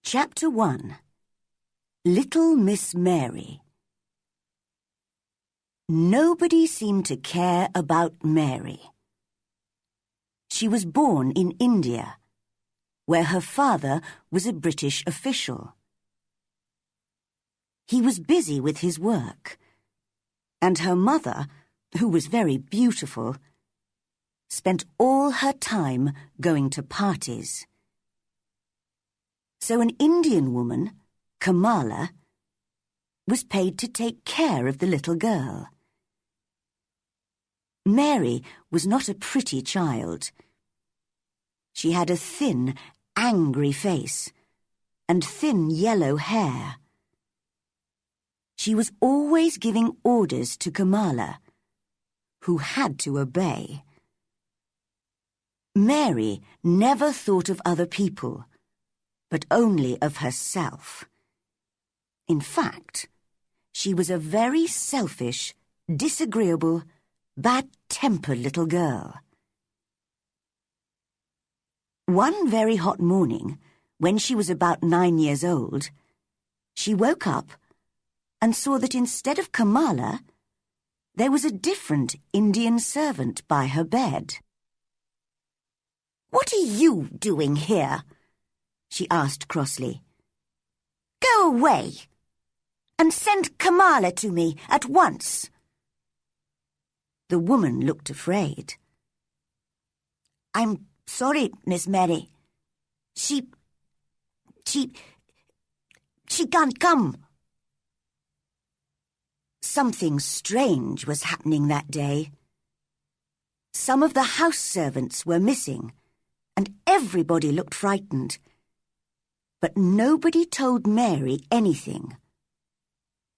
Chapter 1. Little Miss Mary. Nobody seemed to care about Mary. She was born in India, where her father was a British official. He was busy with his work, and her mother, who was very beautiful, spent all her time going to parties. So an Indian woman, Kamala, was paid to take care of the little girl. Mary was not a pretty child. She had a thin, angry face and thin yellow hair. She was always giving orders to Kamala, who had to obey. Mary never thought of other people, but only of herself. In fact, she was a very selfish, disagreeable, bad-tempered little girl. One very hot morning, when she was about 9 years old, she woke up and saw that instead of Kamala, there was a different Indian servant by her bed. "What are you doing here?" she asked crossly. "Go away, and send Kamala to me at once." The woman looked afraid. "I'm sorry, Miss Mary. She can't come." Something strange was happening that day. Some of the house servants were missing, and everybody looked frightened. But nobody told Mary anything,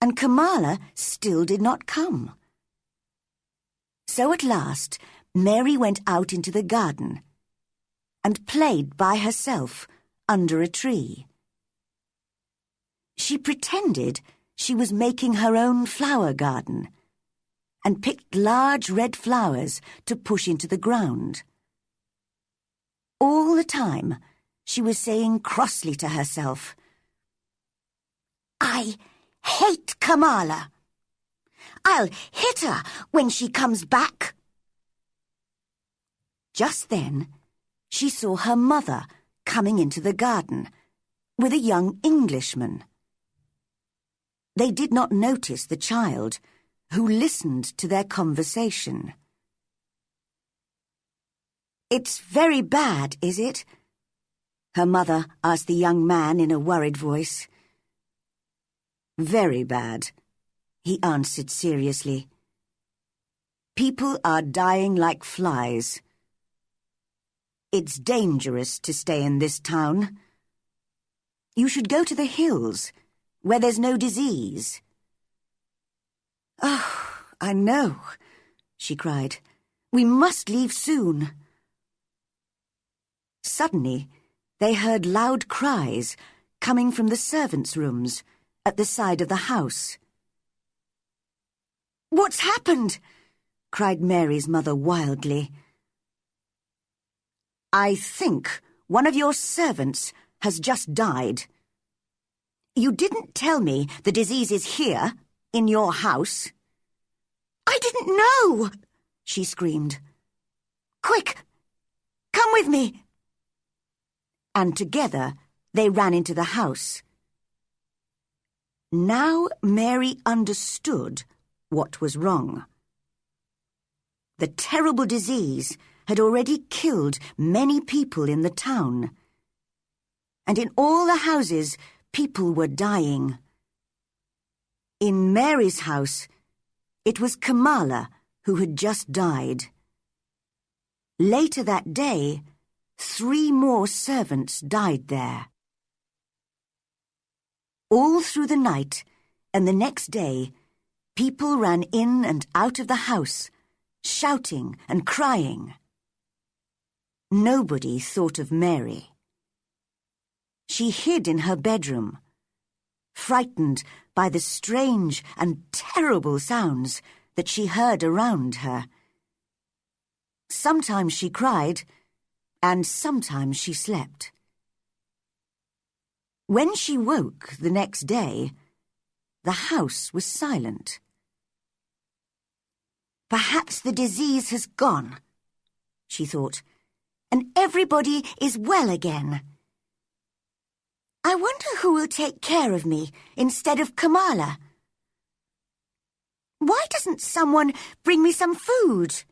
and Kamala still did not come. So at last, Mary went out into the garden and played by herself under a tree. She pretended she was making her own flower garden and picked large red flowers to push into the ground. All the time, she was saying crossly to herself, "I hate Kamala. I'll hit her when she comes back." Just then, she saw her mother coming into the garden with a young Englishman. They did not notice the child, who listened to their conversation. "It's very bad, is it?" her mother asked the young man in a worried voice. "Very bad," he answered seriously. "People are dying like flies. It's dangerous to stay in this town. You should go to the hills, where there's no disease." "Oh, I know," she cried. "We must leave soon." Suddenly, they heard loud cries coming from the servants' rooms at the side of the house. "What's happened?" cried Mary's mother wildly. "I think one of your servants has just died. You didn't tell me the disease is here, in your house." "I didn't know!" she screamed. "Quick, come with me." And together they ran into the house. Now Mary understood what was wrong. The terrible disease had already killed many people in the town, and in all the houses people were dying. In Mary's house, it was Kamala who had just died. Later that day, 3 more servants died there. All through the night and the next day, people ran in and out of the house, shouting and crying. Nobody thought of Mary. She hid in her bedroom, frightened by the strange and terrible sounds that she heard around her. Sometimes she cried, and sometimes she slept. When she woke the next day, the house was silent. Perhaps the disease has gone, she thought, and everybody is well again. I wonder who will take care of me instead of Kamala. Why doesn't someone bring me some food?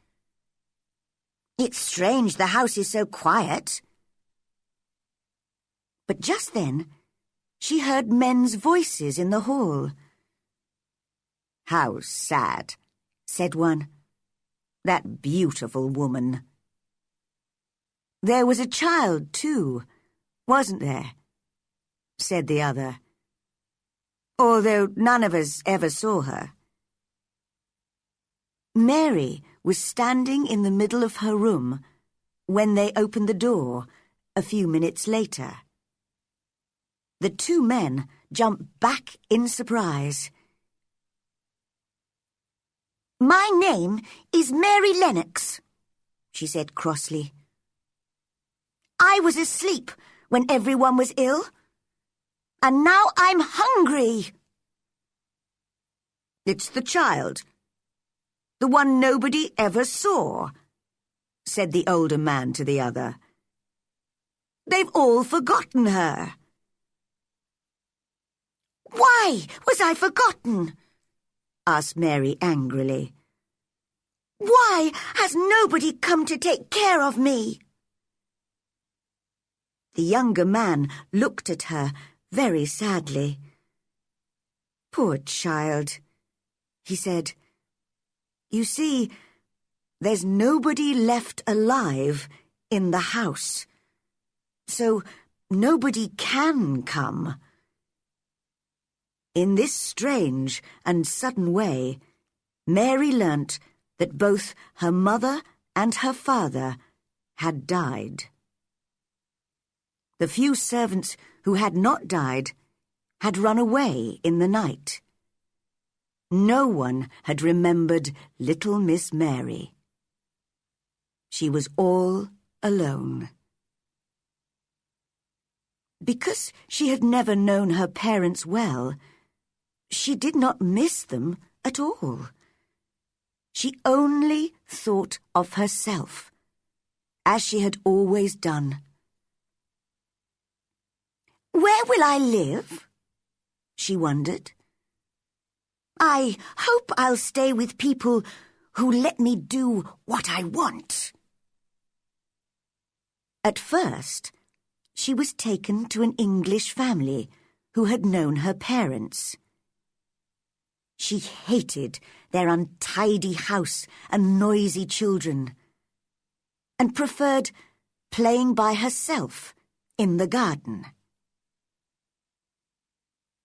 It's strange the house is so quiet. But just then, she heard men's voices in the hall. "How sad," said one. "That beautiful woman." "There was a child, too, wasn't there?" said the other. "Although none of us ever saw her." Mary was standing in the middle of her room when they opened the door a few minutes later. The two men jumped back in surprise. "My name is Mary Lennox," she said crossly. "I was asleep when everyone was ill, and now I'm hungry." "It's the child, the one nobody ever saw," said the older man to the other. "They've all forgotten her." "Why was I forgotten?" asked Mary angrily. "Why has nobody come to take care of me?" The younger man looked at her very sadly. "Poor child," he said. "You see, there's nobody left alive in the house, so nobody can come." In this strange and sudden way, Mary learnt that both her mother and her father had died. The few servants who had not died had run away in the night. No one had remembered little Miss Mary. She was all alone. Because she had never known her parents well, she did not miss them at all. She only thought of herself, as she had always done. "Where will I live?" she wondered. "I hope I'll stay with people who let me do what I want." At first, she was taken to an English family who had known her parents. She hated their untidy house and noisy children, and preferred playing by herself in the garden.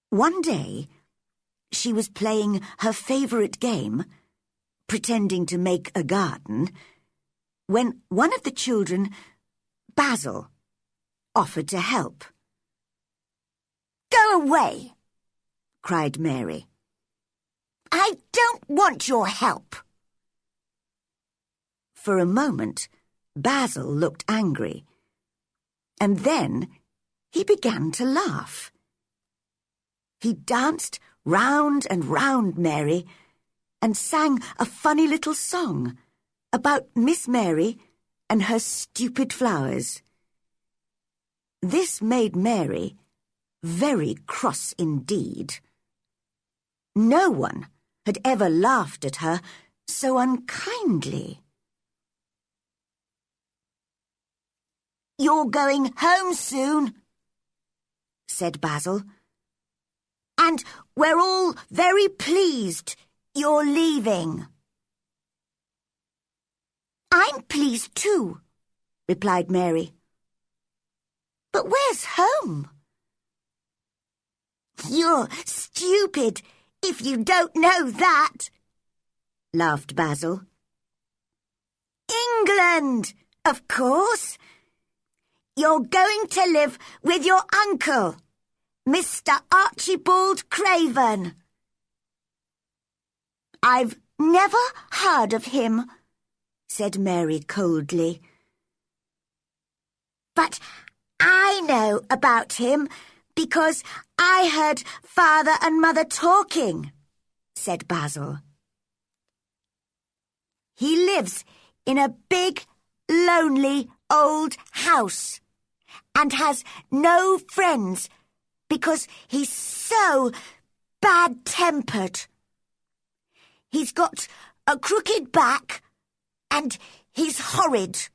One day, she was playing her favorite game, pretending to make a garden, when one of the children, Basil, offered to help. "Go away!" cried Mary. "I don't want your help." For a moment, Basil looked angry, and then he began to laugh. He danced round and round Mary and sang a funny little song about Miss Mary and her stupid flowers. This made Mary very cross indeed. No one had ever laughed at her so unkindly. "You're going home soon," said Basil, "and we're all very pleased you're leaving." "I'm pleased too," replied Mary. "But where's home?" "You're stupid if you don't know that," laughed Basil. "England, of course. You're going to live with your uncle, Mr. Archibald Craven." "I've never heard of him," said Mary coldly. "But I know about him Because I heard Father and Mother talking, said Basil. He lives in a big, lonely old house and has no friends because he's so bad-tempered. He's got a crooked back and he's horrid.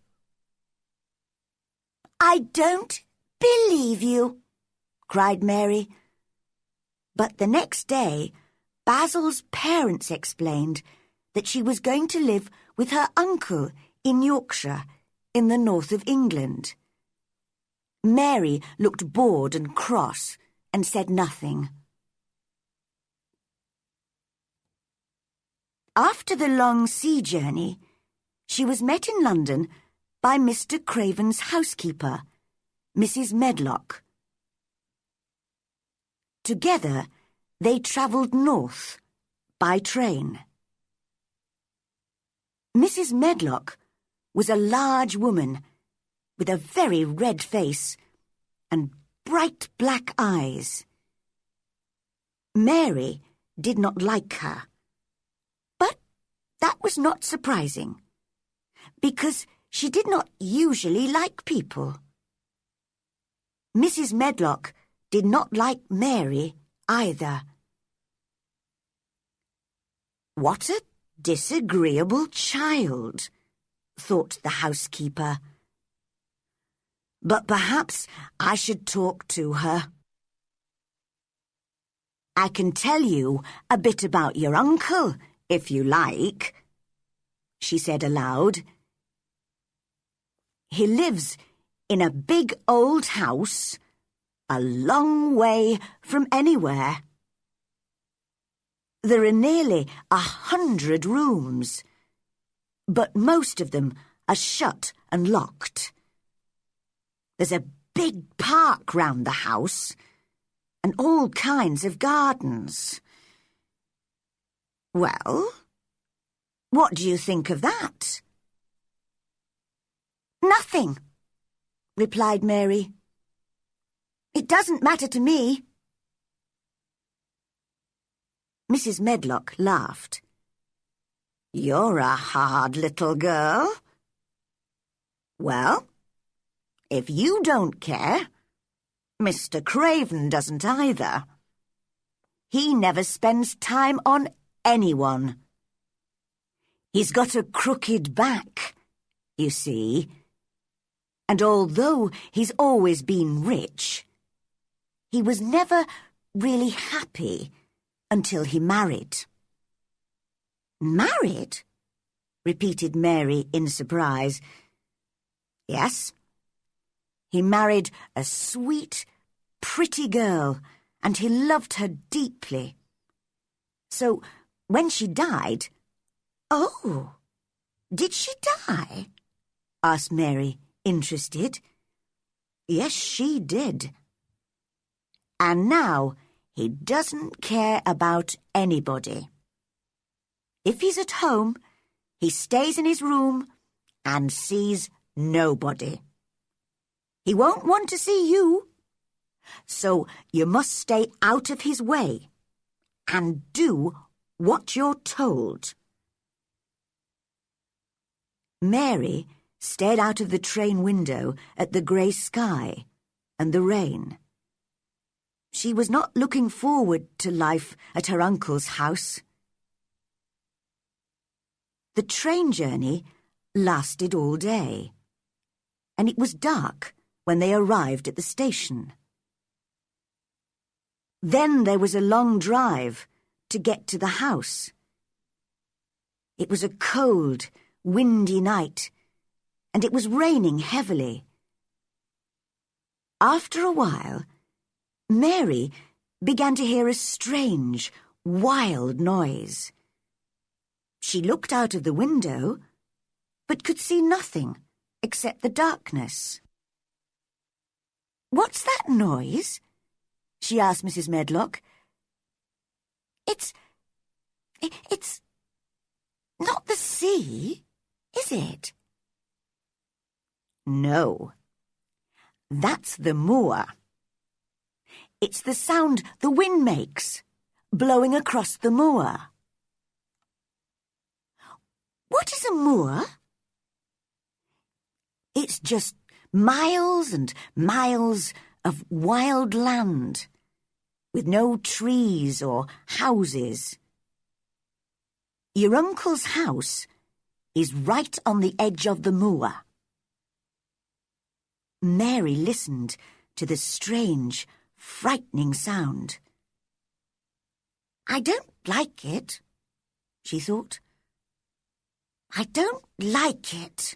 I don't believe you, cried Mary. But the next day, Basil's parents explained that she was going to live with her uncle in Yorkshire, in the north of England. Mary looked bored and cross and said nothing. After the long sea journey, she was met in London by Mr. Craven's housekeeper, Mrs. Medlock. Together, they travelled north by train. Mrs. Medlock was a large woman with a very red face and bright black eyes. Mary did not like her, but that was not surprising, because she did not usually like people. Mrs. Medlock did not like Mary either. What a disagreeable child, thought the housekeeper. But perhaps I should talk to her. I can tell you a bit about your uncle, if you like, she said aloud. He lives in a big old house, a long way from anywhere. There are nearly 100 rooms, but most of them are shut and locked. There's a big park round the house, and all kinds of gardens. Well, what do you think of that? Nothing, replied Mary. It doesn't matter to me. Mrs. Medlock laughed. You're a hard little girl. Well, if you don't care, Mr. Craven doesn't either. He never spends time on anyone. He's got a crooked back, you see, and although he's always been rich, he was never really happy until he married. Married? Repeated Mary in surprise. Yes. He married a sweet, pretty girl, and he loved her deeply. So, when she died... Oh, did she die? Asked Mary, interested. Yes, she did. And now he doesn't care about anybody. If he's at home, he stays in his room and sees nobody. He won't want to see you, so you must stay out of his way and do what you're told. Mary stared out of the train window at the grey sky and the rain. She was not looking forward to life at her uncle's house. The train journey lasted all day, and it was dark when they arrived at the station. Then there was a long drive to get to the house. It was a cold, windy night, and it was raining heavily. After a while, Mary began to hear a strange, wild noise. She looked out of the window, but could see nothing except the darkness. "What's that noise?" she asked Mrs. Medlock. It's not the sea, is it?" "No, that's the moor. It's the sound the wind makes, blowing across the moor. What is a moor? It's just miles and miles of wild land, with no trees or houses. Your uncle's house is right on the edge of the moor. Mary listened to the strange, frightening sound. I don't like it, she thought. I don't like it.